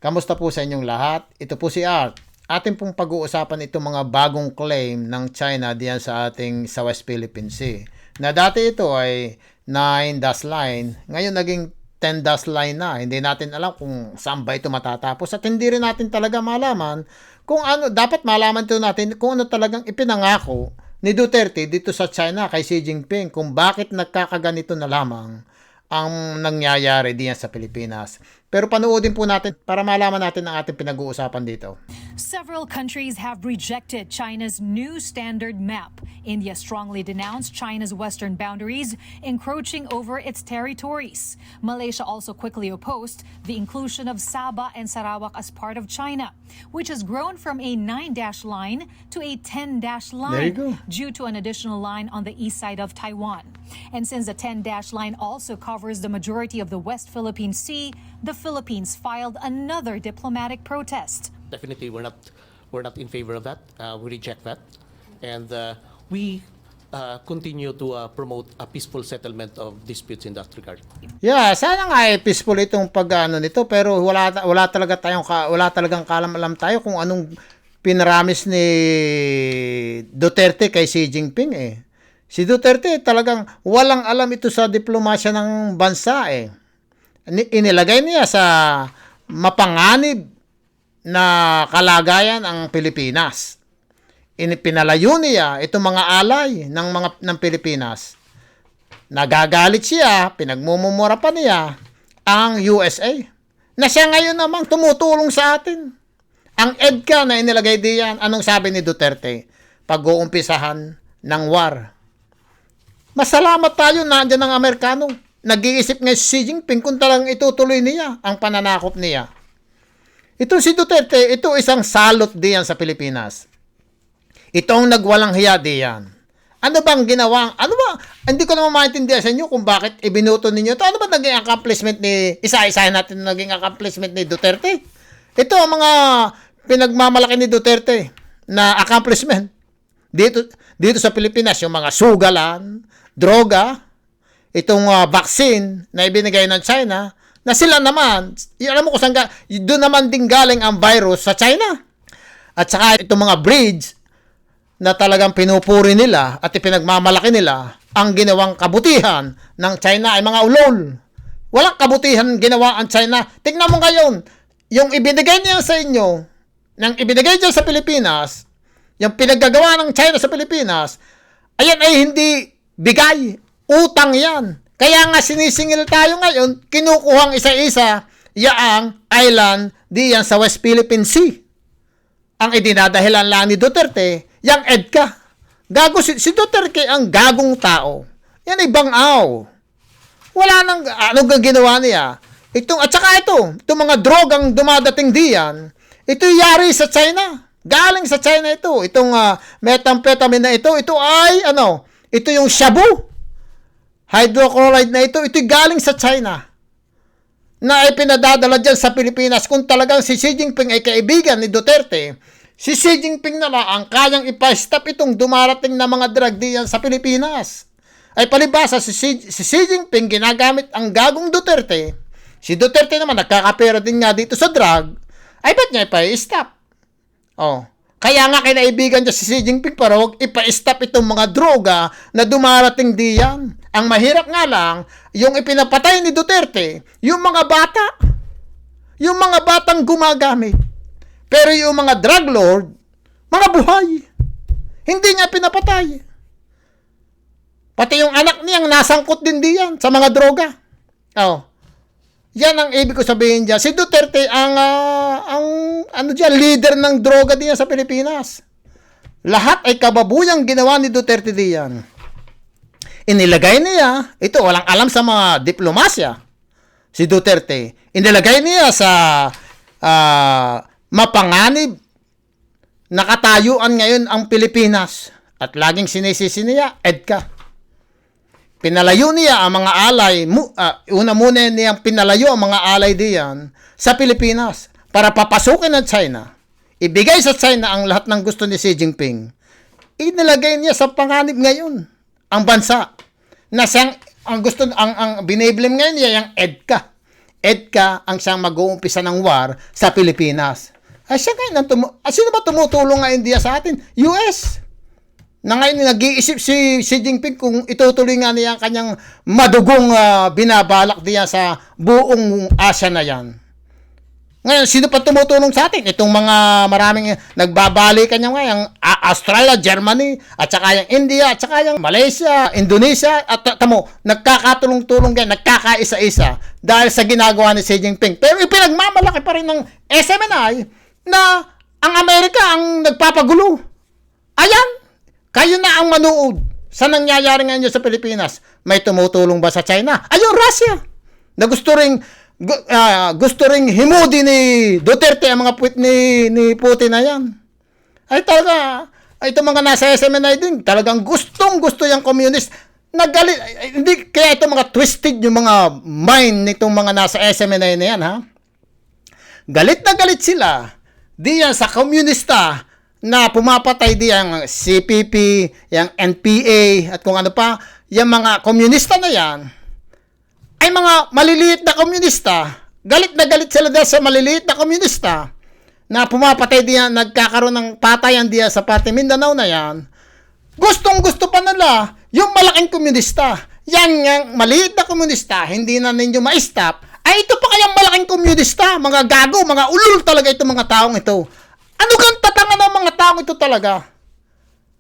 Kamusta po sa inyong lahat? Ito po si Art. Atin pong pag-uusapan itong mga bagong claim ng China diyan sa ating sa West Philippine Sea. Na dati ito ay 9 dash line, ngayon naging 10 dash line na. Hindi natin alam kung saan ba ito matatapos at hindi rin natin talaga malaman kung ano, dapat malaman ito natin kung ano talagang ipinangako ni Duterte dito sa China kay Xi Jinping kung bakit nagkakaganito na lamang ang nangyayari diyan sa Pilipinas. Pero panoodin po natin para malaman natin ang ating pinag-uusapan dito. Several countries have rejected China's new standard map. India strongly denounced China's western boundaries, encroaching over its territories. Malaysia also quickly opposed the inclusion of Sabah and Sarawak as part of China, which has grown from a 9-dash line to a 10-dash There you go. line due to an additional line on the east side of Taiwan. And since the 10-dash line also covers the majority of the West Philippine Sea, the Philippines filed another diplomatic protest. Definitely, we're not in favor of that. We reject that, and we continue to promote a peaceful settlement of disputes in that regard. Yeah, sana nga peaceful itong pag-ano nito pero wala talagang kaalam-alam tayo kung anong pinaramis ni Duterte kay Xi Jinping eh. Si Duterte talagang walang alam ito sa diplomasya ng bansa eh. Inilagay niya sa mapanganib na kalagayan ang Pilipinas. Pinalayo niya itong mga alay ng Pilipinas. Nagagalit siya, pinagmumura pa niya ang USA. Na siya ngayon namang tumutulong sa atin. Ang EDCA na inilagay diyan, anong sabi ni Duterte? Pag-uumpisahan ng war. Masalamat tayo nandiyan ng Amerikano. Nag-iisip nga si Xi Jinping kung talagang itutuloy niya ang pananakop niya. Ito si Duterte, ito isang salot diyan sa Pilipinas. Itong nagwalang hiya diyan. Ano bang ginawa? Ano ba? Hindi ko naman maintindihan sa inyo kung bakit ibinuto ninyo ito. Ano ba naging accomplishment ni, isa-isahin natin naging accomplishment ni Duterte? Ito ang mga pinagmamalaki ni Duterte na accomplishment. Dito sa Pilipinas, yung mga sugalan, droga, itong vaccine na ibinigay ng China, na sila naman, alam mo kung saan doon naman din galing ang virus sa China. At saka itong mga bridge na talagang pinupuri nila at ipinagmamalaki nila ang ginawang kabutihan ng China ay mga ulol. Walang kabutihan ginawa ang China. Tingnan mo ngayon, yung ibinigay niya sa inyo, yung ibinigay niya sa Pilipinas, yung pinaggagawa ng China sa Pilipinas, ayan ay hindi bigay, utang yan. Kaya nga sinisingil tayo ngayon, kinukuhang isa-isa yaang island diyan sa West Philippine Sea. Ang idinadahilan lang ni Duterte, yang EDCA. Gago si Duterte ang gagong tao. Yan ay bangaw. Wala nang anong ginawa niya. Itong itong mga drogang dumadating diyan, ito yari sa China. Galing sa China ito. Itong methamphetamine na ito ay ito yung shabu. Hydrochloride na ito'y galing sa China na ay pinadadala dyan sa Pilipinas. Kung talagang si Xi Jinping ay kaibigan ni Duterte, si Xi Jinping na lang ang kayang ipa-stop itong dumarating na mga drug diyan sa Pilipinas. Ay palibasa si Xi Jinping ginagamit ang gagong Duterte. Si Duterte naman nagkakapera din nga dito sa drug. Ay ba't niya ipa-stop? Oh. Kaya nga kinaibigan niya si Xi Jinping para huwag ipa-stop itong mga droga na dumarating diyan. Ang mahirap nga lang, yung ipinapatay ni Duterte, yung mga bata. Yung mga batang gumagamit. Pero yung mga drug lord, mga buhay. Hindi niya pinapatay. Pati yung anak niyang nasangkot din diyan sa mga droga. Oh. Yan ang ibig ko sabihin diyan. Si Duterte ang leader ng droga diyan sa Pilipinas. Lahat ay kababuyang ginawa ni Duterte diyan. Inilagay niya, ito walang alam sa mga diplomasya. Si Duterte, inilagay niya sa mapanganib na katayuan ngayon ang Pilipinas. At laging sinisisi niya, EDCA. Pinalayo niya ang mga alay, una muna niyang pinalayo ang mga alay diyan sa Pilipinas para papasukin ng China. Ibigay sa China ang lahat ng gusto ni Xi Jinping. Inilagay niya sa panganib ngayon ang bansa na siyang ang gusto ang biniblim ngayon niya yung EDCA. EDCA ang siyang mag-uumpisa ng war sa Pilipinas. Ay siya ngayon, sino ba tumutulong nga India sa atin? US. Na ngayon nag-iisip si Xi Jinping kung itutuloy nga niya ang kanyang madugong binabalak diya sa buong Asia na yan. Ngayon, sino pa tumutulong sa atin? Itong mga maraming nagbabalikan niya ngayon, Australia, Germany, at saka yung India, at saka yung Malaysia, Indonesia, at tamo, nagkakatulong-tulong yan, nagkakaisa-isa dahil sa ginagawa ni Xi Jinping. Pero ipinagmamalaki pa rin ng SMNI na ang Amerika ang nagpapagulo. Ayan! Kayo na ang manood sa nangyayari ngayon sa Pilipinas. May tumutulong ba sa China? Ayun, Russia. Na gusto ring himudi ni Duterte ang mga puwit ni Putin na yan. Ay talaga, itong mga nasa SMNI din, talagang gustong-gusto yung communist. Nagalit, hindi, kaya itong mga twisted yung mga mind nitong mga nasa SMNI na yan, ha? Galit na galit sila diyan sa komunista na pumapatay di ang CPP, yung NPA, at kung ano pa, yung mga komunista na yan, ay mga maliliit na komunista. Galit na galit sila dahil sa maliliit na komunista na pumapatay diyan, nagkakaroon ng patayan diyan sa parte Mindanao na yan. Gustong-gusto pa nila yung malaking komunista. Yan yung maliit na komunista, hindi na ninyo ma-stop. Ay, ito pa kayang malaking komunista, mga gago, mga ulul talaga itong mga taong ito. Ano kang tatanga ng mga taong ito talaga?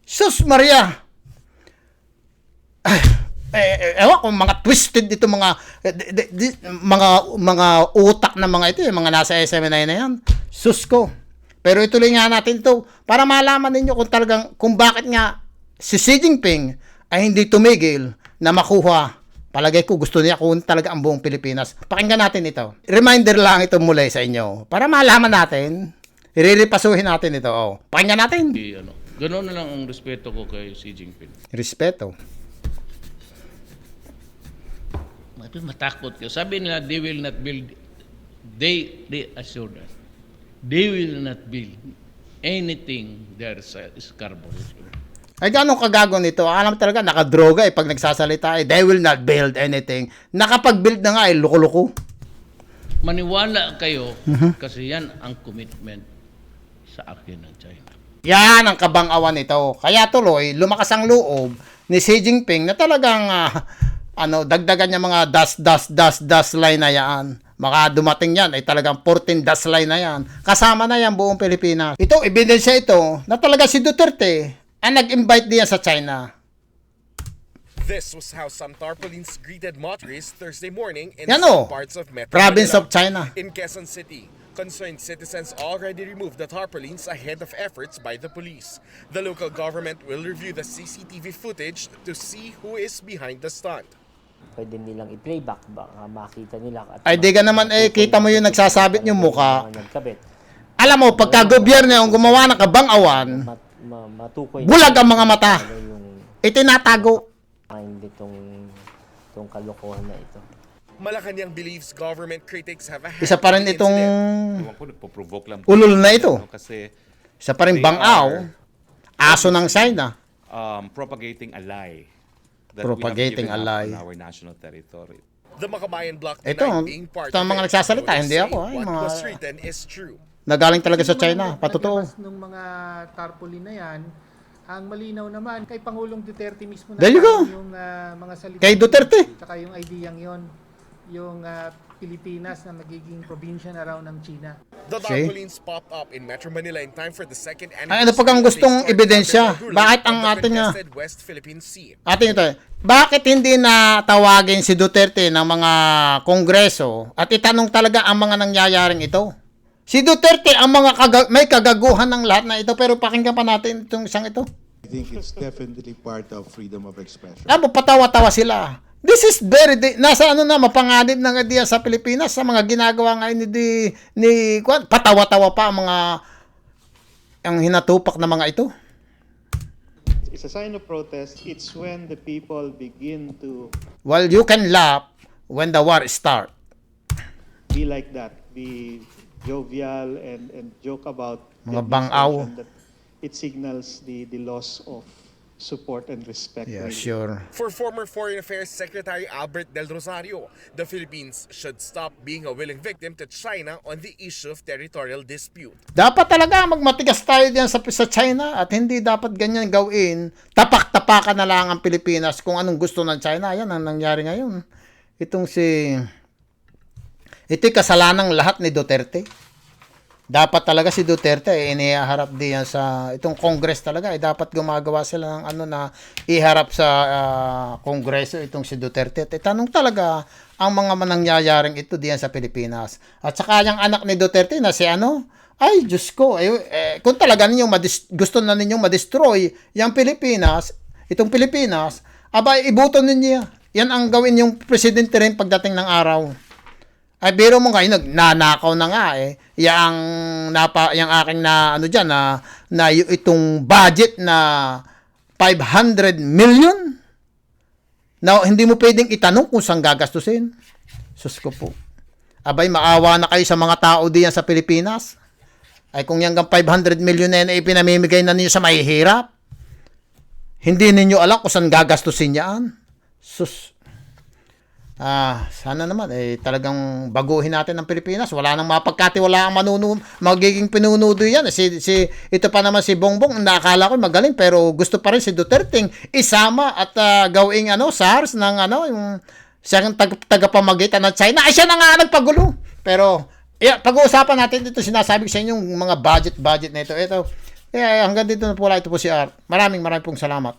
Sus Maria. Ewan kung mga twisted ito, mga utak na mga ito, mga nasa SMNI na yan. Sus ko. Pero ituloy nga natin ito para malaman ninyo kung bakit nga si Xi Jinping ay hindi tumigil na makuha. Palagay ko gusto niya kung talaga ang buong Pilipinas. Pakinggan natin ito. Reminder lang ito muli sa inyo para malaman natin. Iriripasuhin natin ito. Oh. Pakinggan natin. Ganoon na lang ang respeto ko kay Xi Jinping. Respeto. Matakot ka. Sabi nila, they will not build, they assured us, they will not build anything there sa Scarborough. Ay, gano'ng kagago nito? Alam talaga, nakadroga pag nagsasalita they will not build anything. Nakapag-build na nga loko-loko. Maniwala kayo kasi yan ang commitment sa akin ng China. Yan ang kabang-awan nito. Kaya tuloy, lumakas ang loob ni Xi Jinping na talagang dagdagan niya mga dash line na yan. Maka dumating yan ay talagang 14 dash line na yan. Kasama na yan buong Pilipinas. Ito, ebidensya ito na talaga si Duterte ang nag-invite diyan sa China. This was how some tarpaulins greeted motorists Thursday morning in Yan some parts of Metro province Manila. of China. In Quezon City, concerned citizens already removed the tarpaulins ahead of efforts by the police. The local government will review the CCTV footage to see who is behind the stunt. Pwede nilang i-playback, baka makita nila. At Ay, di ka naman kita mo yung nagsasabit yung mukha. Nagkabit. Alam mo, pagka gobyerno yung gumawa ng kabang-awan, Matukoy bulag ang mga mata. yung Itinatago. mind itong kalokohan na ito. Malacanang believes government critics have a hand Isa pa rin in the itong incident. Ewan ko, nagpo-provoke lang. ulul na ito. Kasi Isa pa rin they bang-aw, aso ng China. propagating a lie. That Propagating we have a given lie. up on our national territory. The Makabayan block Ito, denied being part ito ang of mga it, nagsasalita, though they hindi say ako, ay, what mga- was written is true. Nagaling talaga sa China, patotoo. Ng mga tarpaulin na yan, ang malinaw naman kay Pangulong Duterte mismo na There you go. yung mga salita. Kay Duterte. Tsaka yung ideyang yon, yung Pilipinas na magiging probinsya na raw ng China. The See? tarpaulins popped up in Metro Manila in time for the second Ay, ano pag ang gustong ebidensya? Bakit ang ating, West Philippine Sea? Ating ito, bakit hindi na tawagin si Duterte ng mga kongreso at itanong talaga ang mga nangyayaring ito? Si Duterte ang mga may kagaguhan ng lahat na ito, pero pakinggan pa natin itong isang ito. I think it's definitely part of freedom of expression. Alam mo, patawa-tawa sila. This is nasa mapanganib ng idea sa Pilipinas sa mga ginagawa nga ni patawa-tawa pa ang hinatupak na mga ito. It's a sign of protest. It's when the people begin to Well, you can laugh when the war start. be like that, be jovial and joke about Mga the bang-aw. administration, that it signals the loss of support and respect. Yeah, really. sure. For former Foreign Affairs Secretary Albert Del Rosario, the Philippines should stop being a willing victim to China on the issue of territorial dispute. Dapat talaga magmatigas tayo diyan sa China at hindi dapat ganyan gawin. Tapak-tapakan na lang ang Pilipinas kung anong gusto ng China. Yan ang nangyari ngayon. Ito'y kasalanang lahat ni Duterte. Dapat talaga si Duterte iniharap diyan sa itong Congress talaga dapat gumagawa sila ng na iharap sa Kongreso itong si Duterte. At tanong talaga ang mga manangyayaring ito diyan sa Pilipinas. At saka yung anak ni Duterte na si ay Diyos ko, kung talaga gusto na ninyong ma-destroy yung Pilipinas, itong Pilipinas, ibuto ninyo. Yan ang gawin yung presidente rin pagdating ng araw. Ay biro mo ngayon nagnanakaw na nga yang aking na itong budget na 500 million na hindi mo pwedeng itanong kung saan gagastusin. Sus ko po. Maawa na kayo sa mga tao diyan sa Pilipinas. Ay kung yung 500 million na ipinamimigay na ninyo sa mahihirap, hindi ninyo alam kung saan gagastusin yan. Sus. Sana naman talagang baguhin natin ang Pilipinas. Wala nang mapagkatiwalaang magiging pinunudo yan. Ito pa naman si Bongbong, nakakala ko magaling pero gusto pa rin si Duterte isama at gawing SARS ng yung siyang tagapamagitan ng China. Ay siya na nga nagpagulo. Pero pag-uusapan natin dito, sinasabi ko sa inyo yung mga budget na ito. Hanggang dito na po ito po si Art. Maraming pong salamat.